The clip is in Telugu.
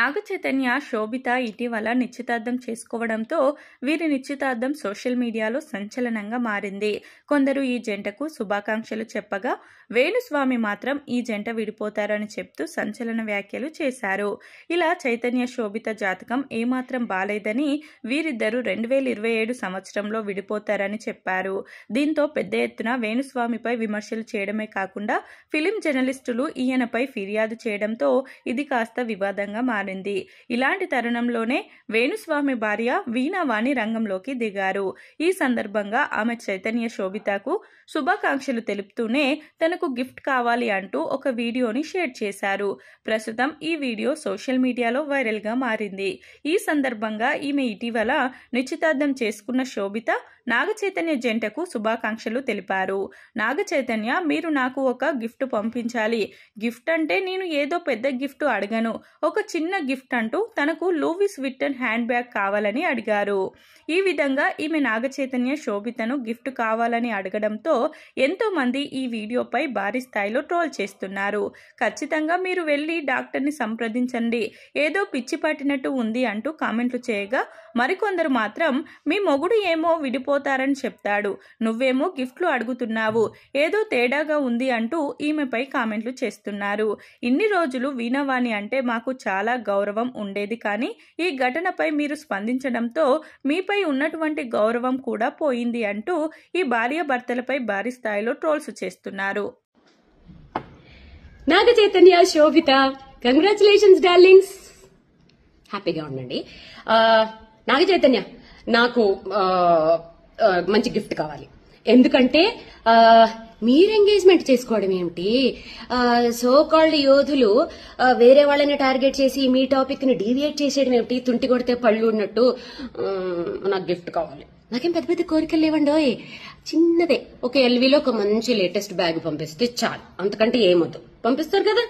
నాగ చైతన్య, శోభిత ఇటీవల నిశ్చితార్థం చేసుకోవడంతో వీరి నిశ్చితార్థం సోషల్ మీడియాలో సంచలనంగా మారింది. కొందరు ఈ జంటకు శుభాకాంక్షలు చెప్పగా, వేణుస్వామి మాత్రం ఈ జంట విడిపోతారని చెప్తూ సంచలన వ్యాఖ్యలు చేశారు. ఇలా చైతన్య, శోభిత జాతకం ఏమాత్రం బాలేదని, వీరిద్దరూ 2027 సంవత్సరంలో విడిపోతారని చెప్పారు. దీంతో పెద్ద ఎత్తున వేణుస్వామిపై విమర్శలు చేయడమే కాకుండా ఫిలిం జర్నలిస్టులు ఈయనపై ఫిర్యాదు చేయడంతో ఇది కాస్త వివాదంగా మారింది. ఇలాంటి తరుణంలోనే వేణుస్వామి భార్య వీణావాణి రంగంలోకి దిగారు. ఈ సందర్భంగా ఆమె చైతన్య, శోభితకు శుభాకాంక్షలు తెలుపుతూనే తనకు గిఫ్ట్ కావాలి అంటూ ఒక వీడియోని షేర్ చేశారు. ప్రస్తుతం ఈ వీడియో సోషల్ మీడియాలో వైరల్ గా మారింది. ఈ సందర్భంగా ఈమె ఇటీవల నిశ్చితార్థం చేసుకున్న శోభిత, నాగ చైతన్య జంటకు శుభాకాంక్షలు తెలిపారు. నాగ చైతన్య, మీరు నాకు ఒక గిఫ్ట్ పంపించాలి. గిఫ్ట్ అంటే నేను ఏదో పెద్ద గిఫ్ట్ అడగను, ఒక చిన్న గిఫ్ట్ అంటూ తనకు లూయిస్ విట్టన్ హ్యాండ్ బ్యాగ్ కావాలని అడిగారు. ఈ విధంగా ఈమె నాగ చైతన్య, శోభితను గిఫ్ట్ కావాలని అడగడంతో ఎంతో మంది ఈ వీడియోపై భారీ స్థాయిలో ట్రోల్ చేస్తున్నారు. ఖచ్చితంగా మీరు వెళ్లి డాక్టర్ని సంప్రదించండి, ఏదో పిచ్చి పట్టినట్టు ఉంది అంటూ కామెంట్లు చేయగా, మరికొందరు మాత్రం మీ మొగుడు ఏమో విడిపోతారని చెప్తాడు, నువ్వేమో గిఫ్ట్లు అడుగుతున్నావు, ఏదో తేడాగా ఉంది అంటూ ఈమెపై కామెంట్లు చేస్తున్నారు. ఇన్ని రోజులు వీణావాణి అంటే మాకు చాలా గౌరవం ఉండేది, కానీ ఈ ఘటనపై మీరు స్పందించడంతో మీపై ఉన్నటువంటి గౌరవం కూడా పోయింది అంటూ ఈ భార్యాభర్తలపై భారీ స్థాయిలో ట్రోల్స్ చేస్తున్నారు. నాగ చైతన్య, శోభిత, కంగ్రాచులేషన్స్ డార్లింగ్స్, హ్యాపీగా ఉండండి. నాగ చైతన్య, నాకు మంచి గిఫ్ట్ కావాలి. ఎందుకంటే మీరు ఎంగేజ్మెంట్ చేసుకోవడం ఏమిటి? సో కాల్డ్ యోధులు వేరే వాళ్ళని టార్గెట్ చేసి మీ టాపిక్ ని డీవియేట్ చేసేయడం ఏమిటి? తుంటి కొడితే పళ్ళు ఉన్నట్టు. నాకు గిఫ్ట్ కావాలి. నాకేం పెద్ద పెద్ద కోరికలు లేవండోయ్, చిన్నదే. ఒక ఎల్వీలో ఒక మంచి లేటెస్ట్ బ్యాగ్ పంపిస్తే చాలు, అంతకంటే ఏమొద్దు. పంపిస్తారు కదా?